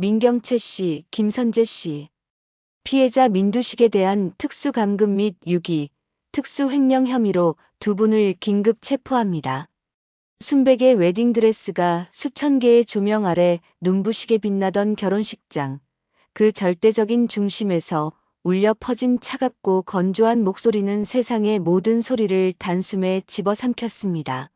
민경채 씨, 김선재 씨. 피해자 민두식에 대한 특수감금 및 유기, 특수횡령 혐의로 두 분을 긴급 체포합니다. 순백의 웨딩드레스가 수천 개의 조명 아래 눈부시게 빛나던 결혼식장. 그 절대적인 중심에서 울려 퍼진 차갑고 건조한 목소리는 세상의 모든 소리를 단숨에 집어삼켰습니다.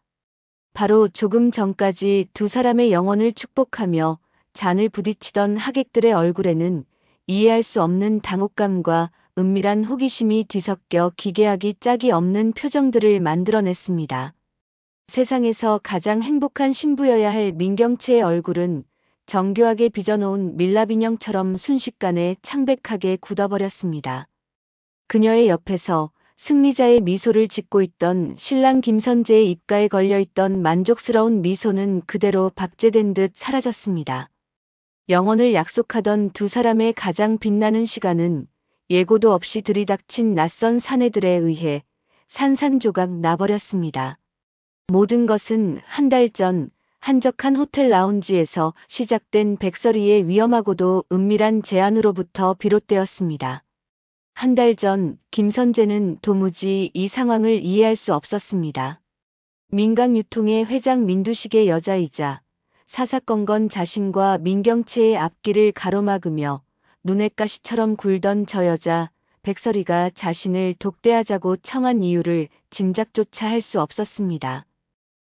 바로 조금 전까지 두 사람의 영혼을 축복하며 잔을 부딪히던 하객들의 얼굴에는 이해할 수 없는 당혹감과 은밀한 호기심이 뒤섞여 기괴하기 짝이 없는 표정들을 만들어냈습니다. 세상에서 가장 행복한 신부여야 할 민경채의 얼굴은 정교하게 빚어놓은 밀랍 인형처럼 순식간에 창백하게 굳어버렸습니다. 그녀의 옆에서 승리자의 미소를 짓고 있던 신랑 김선재의 입가에 걸려있던 만족스러운 미소는 그대로 박제된 듯 사라졌습니다. 영원을 약속하던 두 사람의 가장 빛나는 시간은 예고도 없이 들이닥친 낯선 사내들에 의해 산산조각 나버렸습니다. 모든 것은 한 달 전 한적한 호텔 라운지에서 시작된 백설이의 위험하고도 은밀한 제안으로부터 비롯되었습니다. 한 달 전 김선재는 도무지 이 상황을 이해할 수 없었습니다. 민강유통의 회장 민두식의 여자이자 사사건건 자신과 민경채의 앞길을 가로막으며 눈의 가시처럼 굴던 저 여자 백설이가 자신을 독대하자고 청한 이유를 짐작조차 할 수 없었습니다.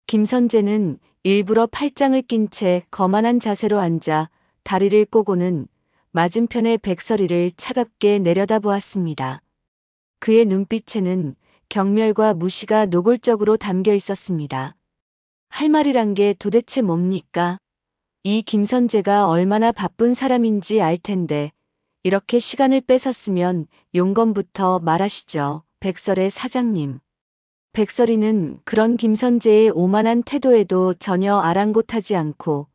김선재는 일부러 팔짱을 낀 채 거만한 자세로 앉아 다리를 꼬고는 맞은편의 백설이를 차갑게 내려다보았습니다. 그의 눈빛에는 경멸과 무시가 노골적으로 담겨 있었습니다. 할 말이란 게 도대체 뭡니까? 이 김선재가 얼마나 바쁜 사람인지 알 텐데 이렇게 시간을 뺏었으면 용건부터 말하시죠. 백설의 사장님. 백설이는 그런 김선재의 오만한 태도에도 전혀 아랑곳하지 않고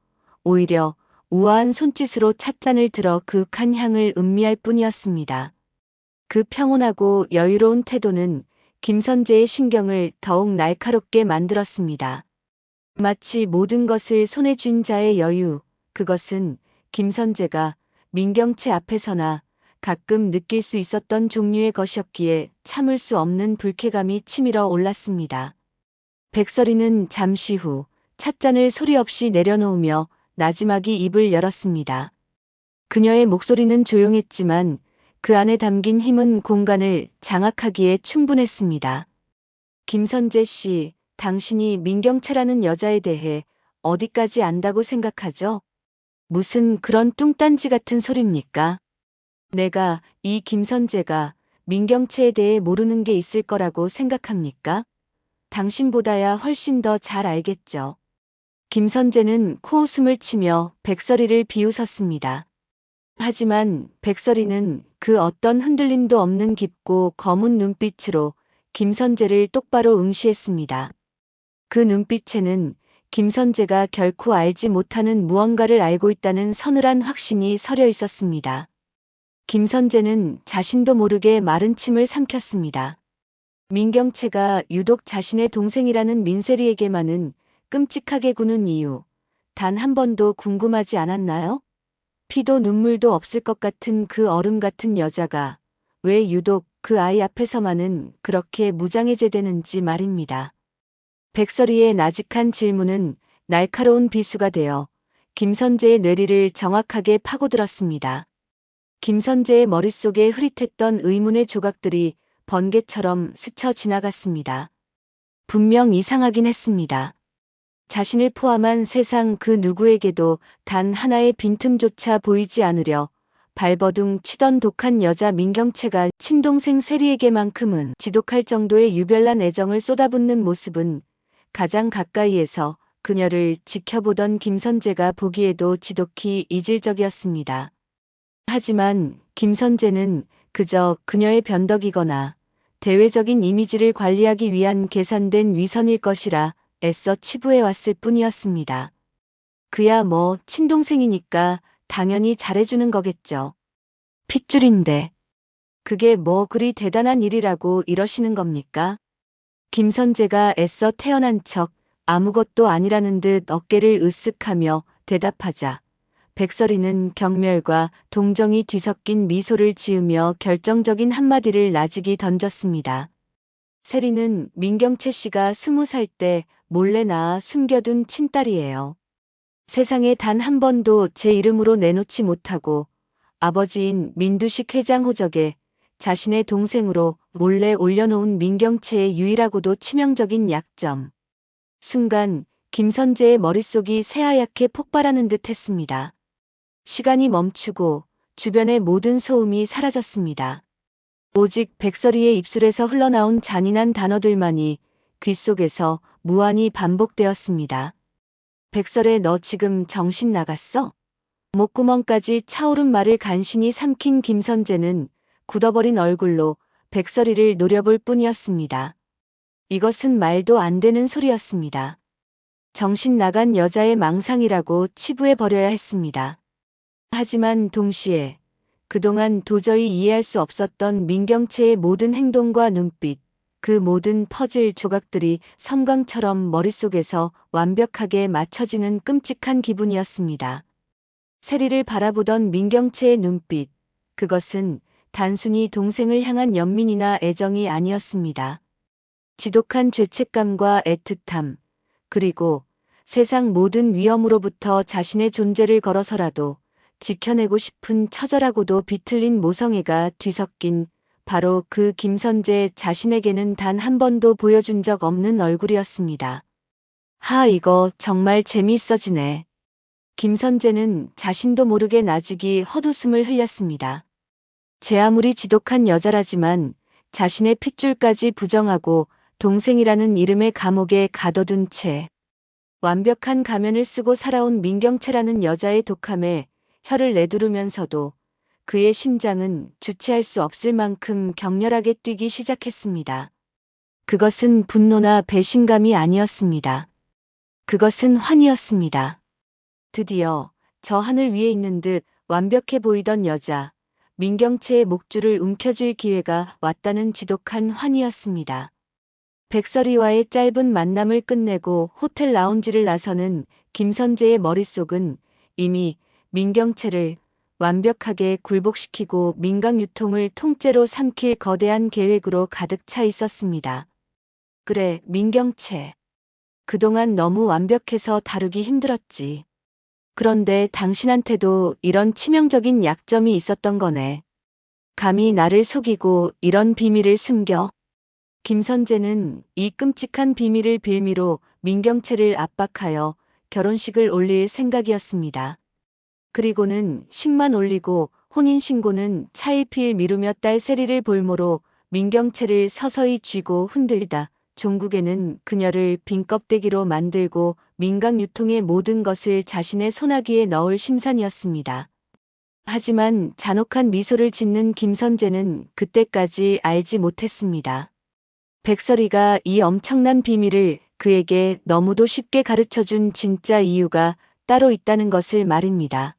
오히려 우아한 손짓으로 찻잔을 들어 그윽한 향을 음미할 뿐이었습니다. 그 평온하고 여유로운 태도는 김선재의 신경을 더욱 날카롭게 만들었습니다. 마치 모든 것을 손에 쥔 자의 여유, 그것은 김선재가 민경채 앞에서나 가끔 느낄 수 있었던 종류의 것이었기에 참을 수 없는 불쾌감이 치밀어 올랐습니다. 백설이는 잠시 후 찻잔을 소리 없이 내려놓으며 나지막이 입을 열었습니다. 그녀의 목소리는 조용했지만 그 안에 담긴 힘은 공간을 장악하기에 충분했습니다. 김선재 씨, 당신이 민경채라는 여자에 대해 어디까지 안다고 생각하죠? 무슨 그런 뚱딴지 같은 소립니까? 내가 이 김선재가 민경채에 대해 모르는 게 있을 거라고 생각합니까? 당신보다야 훨씬 더 잘 알겠죠. 김선재는 코웃음을 치며 백설이를 비웃었습니다. 하지만 백설이는 그 어떤 흔들림도 없는 깊고 검은 눈빛으로 김선재를 똑바로 응시했습니다. 그 눈빛에는 김선재가 결코 알지 못하는 무언가를 알고 있다는 서늘한 확신이 서려 있었습니다. 김선재는 자신도 모르게 마른 침을 삼켰습니다. 민경채가 유독 자신의 동생이라는 민세리에게만은 끔찍하게 구는 이유, 단 한 번도 궁금하지 않았나요? 피도 눈물도 없을 것 같은 그 얼음 같은 여자가 왜 유독 그 아이 앞에서만은 그렇게 무장해제되는지 말입니다. 백설이의 나직한 질문은 날카로운 비수가 되어 김선재의 뇌리를 정확하게 파고들었습니다. 김선재의 머릿속에 흐릿했던 의문의 조각들이 번개처럼 스쳐 지나갔습니다. 분명 이상하긴 했습니다. 자신을 포함한 세상 그 누구에게도 단 하나의 빈틈조차 보이지 않으려 발버둥 치던 독한 여자 민경채가 친동생 세리에게만큼은 지독할 정도의 유별난 애정을 쏟아붓는 모습은 가장 가까이에서 그녀를 지켜보던 김선재가 보기에도 지독히 이질적이었습니다. 하지만 김선재는 그저 그녀의 변덕이거나 대외적인 이미지를 관리하기 위한 계산된 위선일 것이라 애써 치부해왔을 뿐이었습니다. 그야 뭐 친동생이니까 당연히 잘해주는 거겠죠. 핏줄인데 그게 뭐 그리 대단한 일이라고 이러시는 겁니까? 김선재가 애써 태어난 척 아무것도 아니라는 듯 어깨를 으쓱하며 대답하자 백설이는 경멸과 동정이 뒤섞인 미소를 지으며 결정적인 한마디를 나직이 던졌습니다. 세리는 민경채 씨가 20살 때 몰래 낳아 숨겨둔 친딸이에요. 세상에 단 한 번도 제 이름으로 내놓지 못하고 아버지인 민두식 회장 호적에 자신의 동생으로 몰래 올려놓은 민경채의 유일하고도 치명적인 약점. 순간 김선재의 머릿속이 새하얗게 폭발하는 듯 했습니다. 시간이 멈추고 주변의 모든 소음이 사라졌습니다. 오직 백설이의 입술에서 흘러나온 잔인한 단어들만이 귓속에서 무한히 반복되었습니다. 백설에 너 지금 정신 나갔어? 목구멍까지 차오른 말을 간신히 삼킨 김선재는 굳어버린 얼굴로 백설이를 노려볼 뿐이었습니다. 이것은 말도 안 되는 소리였습니다. 정신 나간 여자의 망상이라고 치부해버려야 했습니다. 하지만 동시에 그동안 도저히 이해할 수 없었던 민경채의 모든 행동과 눈빛, 그 모든 퍼즐 조각들이 섬광처럼 머릿속에서 완벽하게 맞춰지는 끔찍한 기분이었습니다. 세리를 바라보던 민경채의 눈빛, 그것은 단순히 동생을 향한 연민이나 애정이 아니었습니다. 지독한 죄책감과 애틋함, 그리고 세상 모든 위험으로부터 자신의 존재를 걸어서라도 지켜내고 싶은 처절하고도 비틀린 모성애가 뒤섞인 바로 그 김선재 자신에게는 단 한 번도 보여준 적 없는 얼굴이었습니다. 하, 이거 정말 재미있어지네. 김선재는 자신도 모르게 나직이 헛웃음을 흘렸습니다. 제 아무리 지독한 여자라지만 자신의 핏줄까지 부정하고 동생이라는 이름의 감옥에 가둬둔 채 완벽한 가면을 쓰고 살아온 민경채라는 여자의 독함에 혀를 내두르면서도 그의 심장은 주체할 수 없을 만큼 격렬하게 뛰기 시작했습니다. 그것은 분노나 배신감이 아니었습니다. 그것은 환희였습니다. 드디어 저 하늘 위에 있는 듯 완벽해 보이던 여자, 민경채의 목줄을 움켜쥘 기회가 왔다는 지독한 환희였습니다. 백설이와의 짧은 만남을 끝내고 호텔 라운지를 나서는 김선재의 머릿속은 이미 민경채를 완벽하게 굴복시키고 민강 유통을 통째로 삼킬 거대한 계획으로 가득 차 있었습니다. 그래, 민경채. 그동안 너무 완벽해서 다루기 힘들었지. 그런데 당신한테도 이런 치명적인 약점이 있었던 거네. 감히 나를 속이고 이런 비밀을 숨겨? 김선재는 이 끔찍한 비밀을 빌미로 민경채를 압박하여 결혼식을 올릴 생각이었습니다. 그리고는 식만 올리고 혼인신고는 차일피일 미루며 딸 세리를 볼모로 민경채를 서서히 쥐고 흔들다 종국에는 그녀를 빈 껍데기로 만들고 민강 유통의 모든 것을 자신의 손아귀에 넣을 심산이었습니다. 하지만 잔혹한 미소를 짓는 김선재는 그때까지 알지 못했습니다. 백설이가 이 엄청난 비밀을 그에게 너무도 쉽게 가르쳐준 진짜 이유가 따로 있다는 것을 말입니다.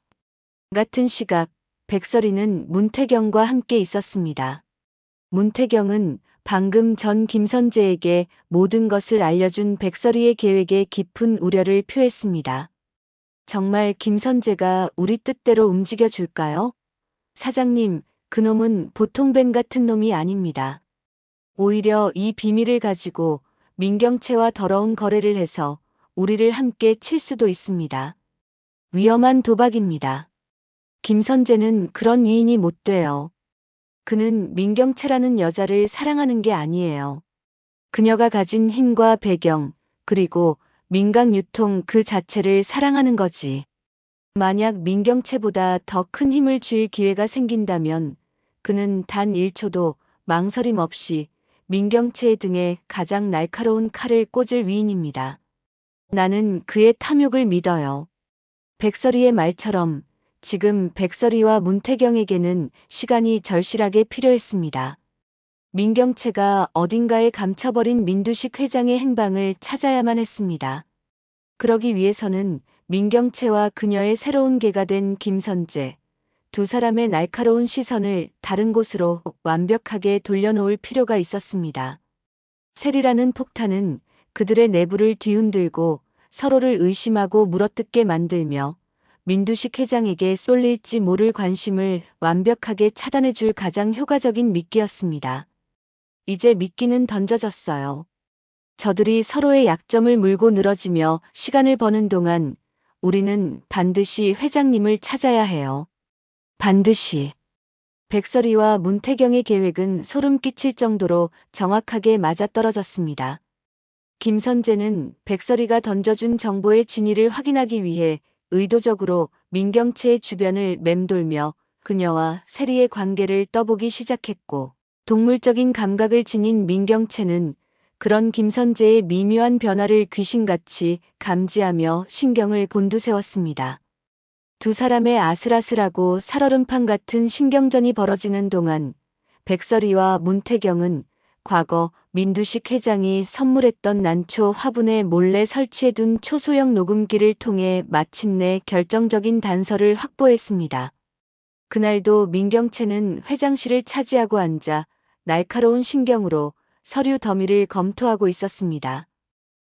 같은 시각 백설이는 문태경과 함께 있었습니다. 문태경은 방금 전 김선재에게 모든 것을 알려준 백설이의 계획에 깊은 우려를 표했습니다. 정말 김선재가 우리 뜻대로 움직여줄까요? 사장님, 그놈은 보통 뱀 같은 놈이 아닙니다. 오히려 이 비밀을 가지고 민경채와 더러운 거래를 해서 우리를 함께 칠 수도 있습니다. 위험한 도박입니다. 김선재는 그런 위인이 못 돼요. 그는 민경채라는 여자를 사랑하는 게 아니에요. 그녀가 가진 힘과 배경, 그리고 민강 유통 그 자체를 사랑하는 거지. 만약 민경채보다 더 큰 힘을 쥘 기회가 생긴다면 그는 단 1초도 망설임 없이 민경채의 등에 가장 날카로운 칼을 꽂을 위인입니다. 나는 그의 탐욕을 믿어요. 백설이의 말처럼 지금 백설이와 문태경에게는 시간이 절실하게 필요했습니다. 민경채가 어딘가에 감춰버린 민두식 회장의 행방을 찾아야만 했습니다. 그러기 위해서는 민경채와 그녀의 새로운 개가 된 김선재, 두 사람의 날카로운 시선을 다른 곳으로 완벽하게 돌려놓을 필요가 있었습니다. 세리라는 폭탄은 그들의 내부를 뒤흔들고 서로를 의심하고 물어뜯게 만들며 민두식 회장에게 쏠릴지 모를 관심을 완벽하게 차단해줄 가장 효과적인 미끼였습니다. 이제 미끼는 던져졌어요. 저들이 서로의 약점을 물고 늘어지며 시간을 버는 동안 우리는 반드시 회장님을 찾아야 해요. 반드시. 백설이와 문태경의 계획은 소름 끼칠 정도로 정확하게 맞아떨어졌습니다. 김선재는 백설이가 던져준 정보의 진위를 확인하기 위해 의도적으로 민경채의 주변을 맴돌며 그녀와 세리의 관계를 떠보기 시작했고, 동물적인 감각을 지닌 민경채는 그런 김선재의 미묘한 변화를 귀신같이 감지하며 신경을 곤두세웠습니다. 두 사람의 아슬아슬하고 살얼음판 같은 신경전이 벌어지는 동안 백설이와 문태경은 과거 민두식 회장이 선물했던 난초 화분에 몰래 설치해둔 초소형 녹음기를 통해 마침내 결정적인 단서를 확보했습니다. 그날도 민경채는 회장실을 차지하고 앉아 날카로운 신경으로 서류 더미를 검토하고 있었습니다.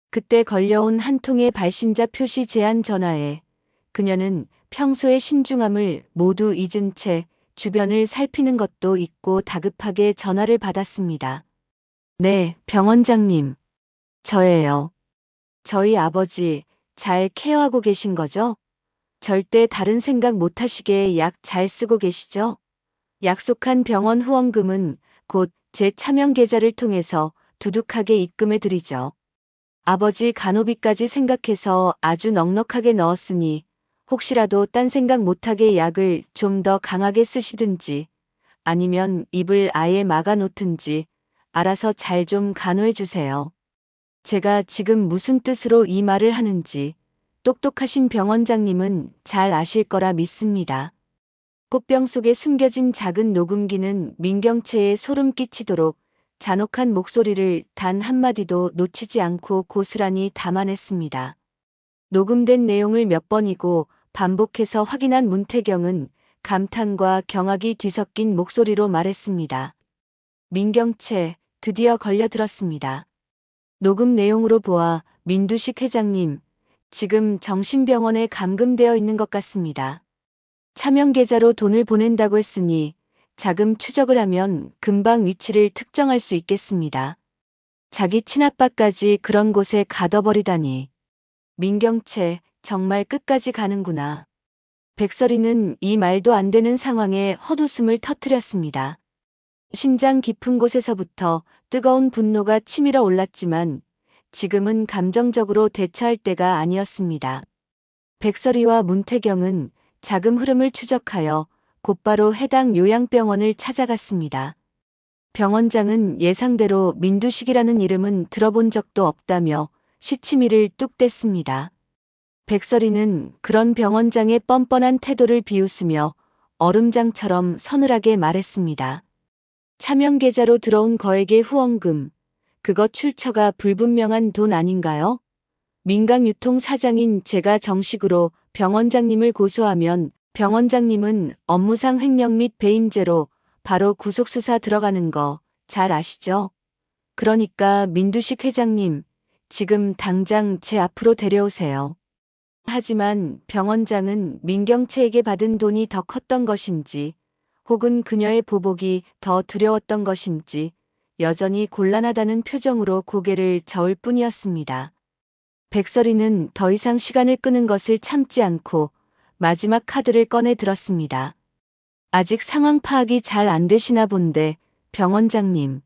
그때 걸려온 한 통의 발신자 표시 제안 전화에 그녀는 평소의 신중함을 모두 잊은 채 주변을 살피는 것도 잊고 다급하게 전화를 받았습니다. 네, 병원장님. 저예요. 저희 아버지 잘 케어하고 계신 거죠? 절대 다른 생각 못 하시게 약 잘 쓰고 계시죠? 약속한 병원 후원금은 곧 제 차명 계좌를 통해서 두둑하게 입금해 드리죠. 아버지 간호비까지 생각해서 아주 넉넉하게 넣었으니 혹시라도 딴 생각 못하게 약을 좀 더 강하게 쓰시든지 아니면 입을 아예 막아 놓든지 알아서 잘 좀 간호해 주세요. 제가 지금 무슨 뜻으로 이 말을 하는지 똑똑하신 병원장님은 잘 아실 거라 믿습니다. 꽃병 속에 숨겨진 작은 녹음기는 민경채에 소름 끼치도록 잔혹한 목소리를 단 한마디도 놓치지 않고 고스란히 담아냈습니다. 녹음된 내용을 몇 번이고 반복해서 확인한 문태경은 감탄과 경악이 뒤섞인 목소리로 말했습니다. 민경채, 드디어 걸려들었습니다. 녹음 내용으로 보아 민두식 회장님, 지금 정신병원에 감금되어 있는 것 같습니다. 차명 계좌로 돈을 보낸다고 했으니 자금 추적을 하면 금방 위치를 특정할 수 있겠습니다. 자기 친아빠까지 그런 곳에 가둬버리다니. 민경채, 정말 끝까지 가는구나. 백설이는 이 말도 안 되는 상황에 헛웃음을 터뜨렸습니다. 심장 깊은 곳에서부터 뜨거운 분노가 치밀어 올랐지만 지금은 감정적으로 대처할 때가 아니었습니다. 백설이와 문태경은 자금 흐름을 추적하여 곧바로 해당 요양병원을 찾아갔습니다. 병원장은 예상대로 민두식이라는 이름은 들어본 적도 없다며 시치미를 뚝 뗐습니다. 백설이는 그런 병원장의 뻔뻔한 태도를 비웃으며 얼음장처럼 서늘하게 말했습니다. 차명 계좌로 들어온 거액의 후원금, 그거 출처가 불분명한 돈 아닌가요? 민강유통 사장인 제가 정식으로 병원장님을 고소하면 병원장님은 업무상 횡령 및 배임죄로 바로 구속수사 들어가는 거 잘 아시죠? 그러니까 민두식 회장님, 지금 당장 제 앞으로 데려오세요. 하지만 병원장은 민경채에게 받은 돈이 더 컸던 것인지 혹은 그녀의 보복이 더 두려웠던 것인지 여전히 곤란하다는 표정으로 고개를 저을 뿐이었습니다. 백설이는 더 이상 시간을 끄는 것을 참지 않고 마지막 카드를 꺼내 들었습니다. 아직 상황 파악이 잘 안 되시나 본데 병원장님.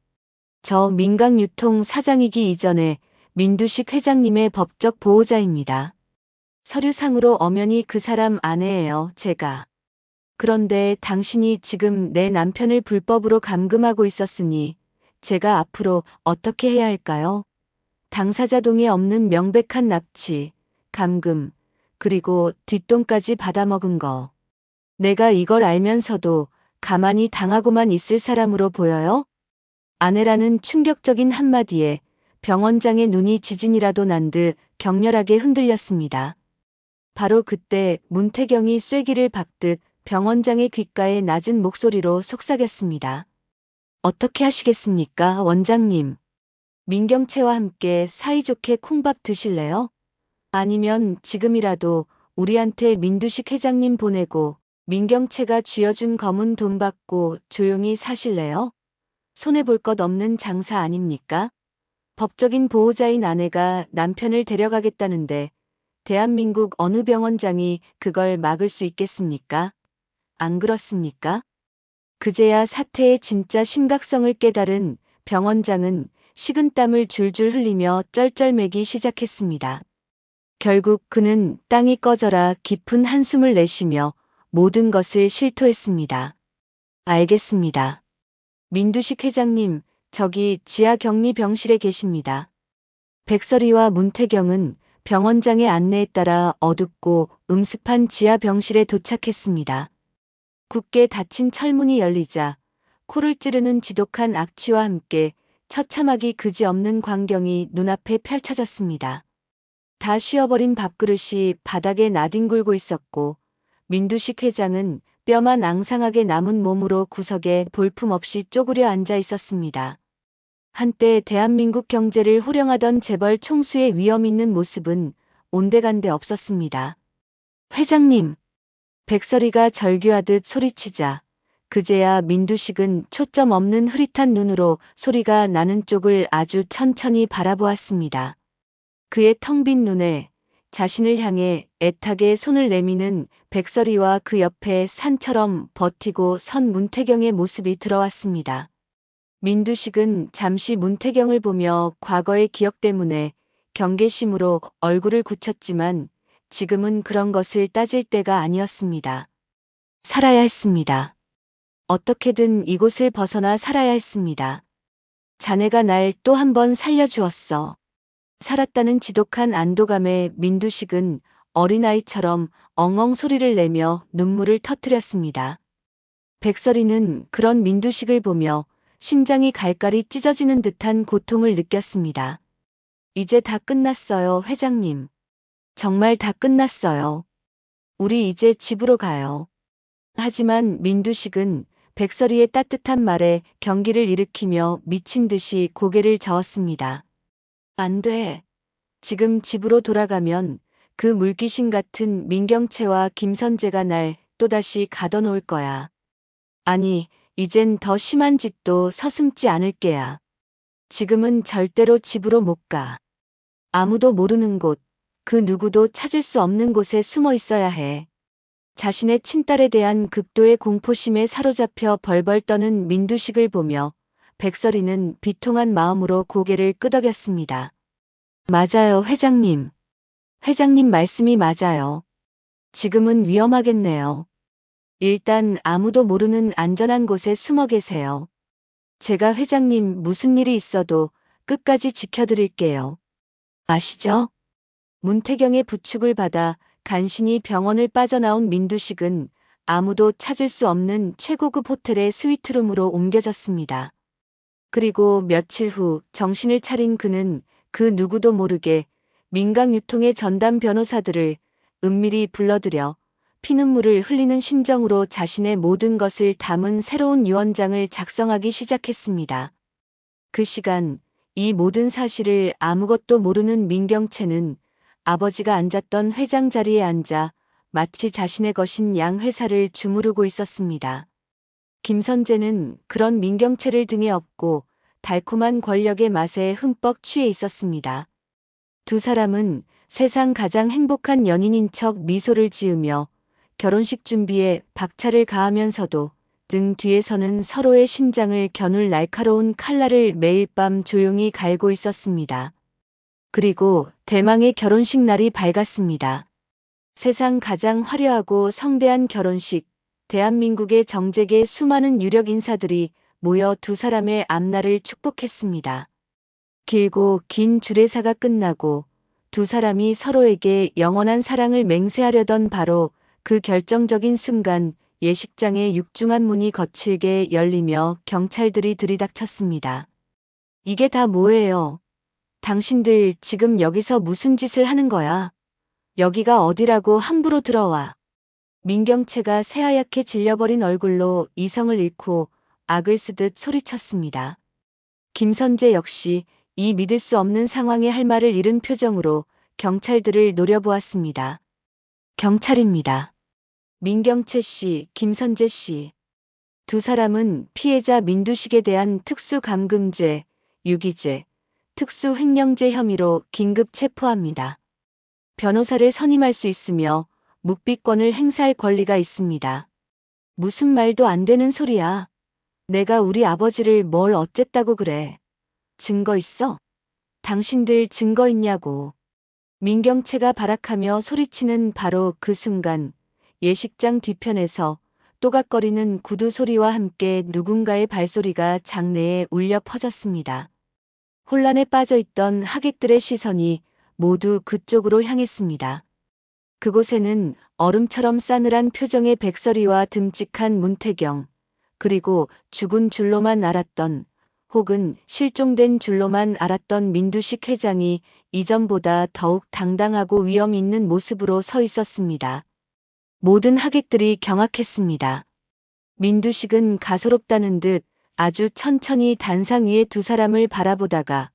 저 민강유통 사장이기 이전에 민두식 회장님의 법적 보호자입니다. 서류상으로 엄연히 그 사람 아내예요, 제가. 그런데 당신이 지금 내 남편을 불법으로 감금하고 있었으니 제가 앞으로 어떻게 해야 할까요? 당사자 동의 없는 명백한 납치, 감금, 그리고 뒷돈까지 받아먹은 거. 내가 이걸 알면서도 가만히 당하고만 있을 사람으로 보여요? 아내라는 충격적인 한마디에 병원장의 눈이 지진이라도 난 듯 격렬하게 흔들렸습니다. 바로 그때 문태경이 쐐기를 박듯 병원장의 귓가에 낮은 목소리로 속삭였습니다. 어떻게 하시겠습니까, 원장님? 민경채와 함께 사이좋게 콩밥 드실래요? 아니면 지금이라도 우리한테 민두식 회장님 보내고 민경채가 쥐어준 검은 돈 받고 조용히 사실래요? 손해볼 것 없는 장사 아닙니까? 법적인 보호자인 아내가 남편을 데려가겠다는데 대한민국 어느 병원장이 그걸 막을 수 있겠습니까? 안 그렇습니까? 그제야 사태의 진짜 심각성을 깨달은 병원장은 식은땀을 줄줄 흘리며 쩔쩔매기 시작했습니다. 결국 그는 땅이 꺼져라 깊은 한숨을 내쉬며 모든 것을 실토했습니다. 알겠습니다. 민두식 회장님, 저기 지하 격리 병실에 계십니다. 백설이와 문태경은 병원장의 안내에 따라 어둡고 음습한 지하 병실에 도착했습니다. 굳게 닫힌 철문이 열리자 코를 찌르는 지독한 악취와 함께 처참하기 그지없는 광경이 눈앞에 펼쳐졌습니다. 다 쉬어버린 밥그릇이 바닥에 나뒹굴고 있었고 민두식 회장은 뼈만 앙상하게 남은 몸으로 구석에 볼품없이 쪼그려 앉아 있었습니다. 한때 대한민국 경제를 호령하던 재벌 총수의 위험 있는 모습은 온데간데 없었습니다. 회장님! 백설이가 절규하듯 소리치자 그제야 민두식은 초점 없는 흐릿한 눈으로 소리가 나는 쪽을 아주 천천히 바라보았습니다. 그의 텅 빈 눈에 자신을 향해 애타게 손을 내미는 백설이와 그 옆에 산처럼 버티고 선 문태경의 모습이 들어왔습니다. 민두식은 잠시 문태경을 보며 과거의 기억 때문에 경계심으로 얼굴을 굳혔지만 지금은 그런 것을 따질 때가 아니었습니다. 살아야 했습니다. 어떻게든 이곳을 벗어나 살아야 했습니다. 자네가 날 또 한 번 살려주었어. 살았다는 지독한 안도감에 민두식은 어린아이처럼 엉엉 소리를 내며 눈물을 터뜨렸습니다. 백설이는 그런 민두식을 보며 심장이 갈갈이 찢어지는 듯한 고통을 느꼈습니다. 이제 다 끝났어요, 회장님. 정말 다 끝났어요. 우리 이제 집으로 가요. 하지만 민두식은 백설이의 따뜻한 말에 경기를 일으키며 미친 듯이 고개를 저었습니다. 안 돼. 지금 집으로 돌아가면 그 물귀신 같은 민경채와 김선재가 날 또다시 가둬놓을 거야. 아니, 이젠 더 심한 짓도 서슴지 않을 게야. 지금은 절대로 집으로 못 가. 아무도 모르는 곳, 그 누구도 찾을 수 없는 곳에 숨어 있어야 해. 자신의 친딸에 대한 극도의 공포심에 사로잡혀 벌벌 떠는 민두식을 보며 백설이는 비통한 마음으로 고개를 끄덕였습니다. 맞아요, 회장님. 회장님 말씀이 맞아요. 지금은 위험하겠네요. 일단 아무도 모르는 안전한 곳에 숨어 계세요. 제가 회장님 무슨 일이 있어도 끝까지 지켜드릴게요. 아시죠? 문태경의 부축을 받아 간신히 병원을 빠져나온 민두식은 아무도 찾을 수 없는 최고급 호텔의 스위트룸으로 옮겨졌습니다. 그리고 며칠 후 정신을 차린 그는 그 누구도 모르게 민강유통의 전담 변호사들을 은밀히 불러들여 피눈물을 흘리는 심정으로 자신의 모든 것을 담은 새로운 유언장을 작성하기 시작했습니다. 그 시간 이 모든 사실을 아무것도 모르는 민경채는 아버지가 앉았던 회장 자리에 앉아 마치 자신의 것인 양 회사를 주무르고 있었습니다. 김선재는 그런 민경채를 등에 업고 달콤한 권력의 맛에 흠뻑 취해 있었습니다. 두 사람은 세상 가장 행복한 연인인 척 미소를 지으며 결혼식 준비에 박차를 가하면서도 등 뒤에서는 서로의 심장을 겨눌 날카로운 칼날을 매일 밤 조용히 갈고 있었습니다. 그리고 대망의 결혼식 날이 밝았습니다. 세상 가장 화려하고 성대한 결혼식, 대한민국의 정재계 수많은 유력 인사들이 모여 두 사람의 앞날을 축복했습니다. 길고 긴 주례사가 끝나고 두 사람이 서로에게 영원한 사랑을 맹세하려던 바로 그 결정적인 순간 예식장의 육중한 문이 거칠게 열리며 경찰들이 들이닥쳤습니다. 이게 다 뭐예요? 당신들 지금 여기서 무슨 짓을 하는 거야? 여기가 어디라고 함부로 들어와. 민경채가 새하얗게 질려버린 얼굴로 이성을 잃고 악을 쓰듯 소리쳤습니다. 김선재 역시 이 믿을 수 없는 상황에 할 말을 잃은 표정으로 경찰들을 노려보았습니다. 경찰입니다. 민경채 씨, 김선재 씨. 두 사람은 피해자 민두식에 대한 특수감금죄, 유기죄, 특수횡령죄 혐의로 긴급 체포합니다. 변호사를 선임할 수 있으며 묵비권을 행사할 권리가 있습니다. 무슨 말도 안 되는 소리야. 내가 우리 아버지를 뭘 어쨌다고 그래. 증거 있어? 당신들 증거 있냐고. 민경채가 발악하며 소리치는 바로 그 순간 예식장 뒤편에서 또각거리는 구두 소리와 함께 누군가의 발소리가 장내에 울려 퍼졌습니다. 혼란에 빠져 있던 하객들의 시선이 모두 그쪽으로 향했습니다. 그곳에는 얼음처럼 싸늘한 표정의 백설이와 듬직한 문태경, 그리고 죽은 줄로만 알았던 혹은 실종된 줄로만 알았던 민두식 회장이 이전보다 더욱 당당하고 위험 있는 모습으로 서 있었습니다. 모든 하객들이 경악했습니다. 민두식은 가소롭다는 듯 아주 천천히 단상 위에 두 사람을 바라보다가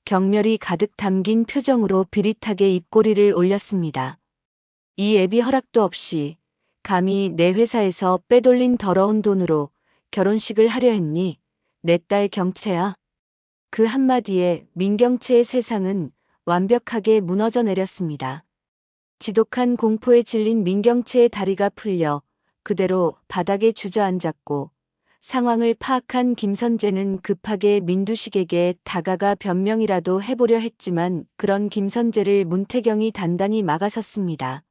경멸이 가득 담긴 표정으로 비릿하게 입꼬리를 올렸습니다. 이 애비 허락도 없이 감히 내 회사에서 빼돌린 더러운 돈으로 결혼식을 하려 했니? 내 딸 경채야. 그 한마디에 민경채의 세상은 완벽하게 무너져 내렸습니다. 지독한 공포에 질린 민경채의 다리가 풀려 그대로 바닥에 주저앉았고 상황을 파악한 김선재는 급하게 민두식에게 다가가 변명이라도 해보려 했지만 그런 김선재를 문태경이 단단히 막아섰습니다.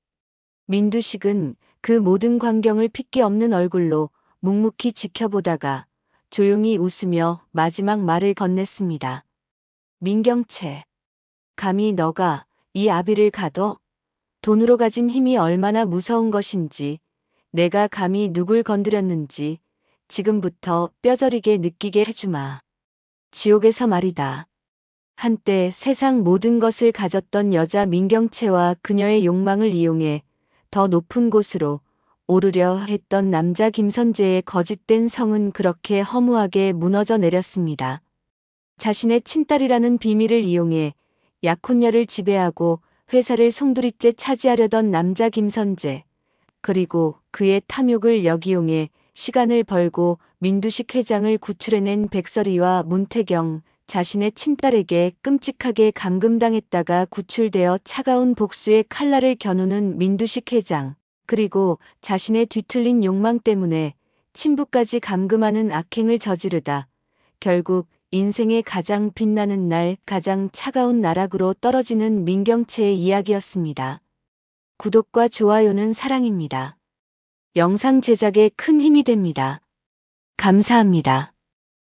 민두식은 그 모든 광경을 핏기 없는 얼굴로 묵묵히 지켜보다가 조용히 웃으며 마지막 말을 건넸습니다. 민경채, 감히 너가 이 아비를 가둬? 돈으로 가진 힘이 얼마나 무서운 것인지, 내가 감히 누굴 건드렸는지 지금부터 뼈저리게 느끼게 해주마. 지옥에서 말이다. 한때 세상 모든 것을 가졌던 여자 민경채와 그녀의 욕망을 이용해 더 높은 곳으로 오르려 했던 남자 김선재의 거짓된 성은 그렇게 허무하게 무너져 내렸습니다. 자신의 친딸이라는 비밀을 이용해 약혼녀를 지배하고 회사를 송두리째 차지하려던 남자 김선재, 그리고 그의 탐욕을 역이용해 시간을 벌고 민두식 회장을 구출해낸 백설이와 문태경, 자신의 친딸에게 끔찍하게 감금당했다가 구출되어 차가운 복수의 칼날을 겨누는 민두식 회장, 그리고 자신의 뒤틀린 욕망 때문에 친부까지 감금하는 악행을 저지르다 결국 인생의 가장 빛나는 날, 가장 차가운 나락으로 떨어지는 민경채의 이야기였습니다. 구독과 좋아요는 사랑입니다. 영상 제작에 큰 힘이 됩니다. 감사합니다.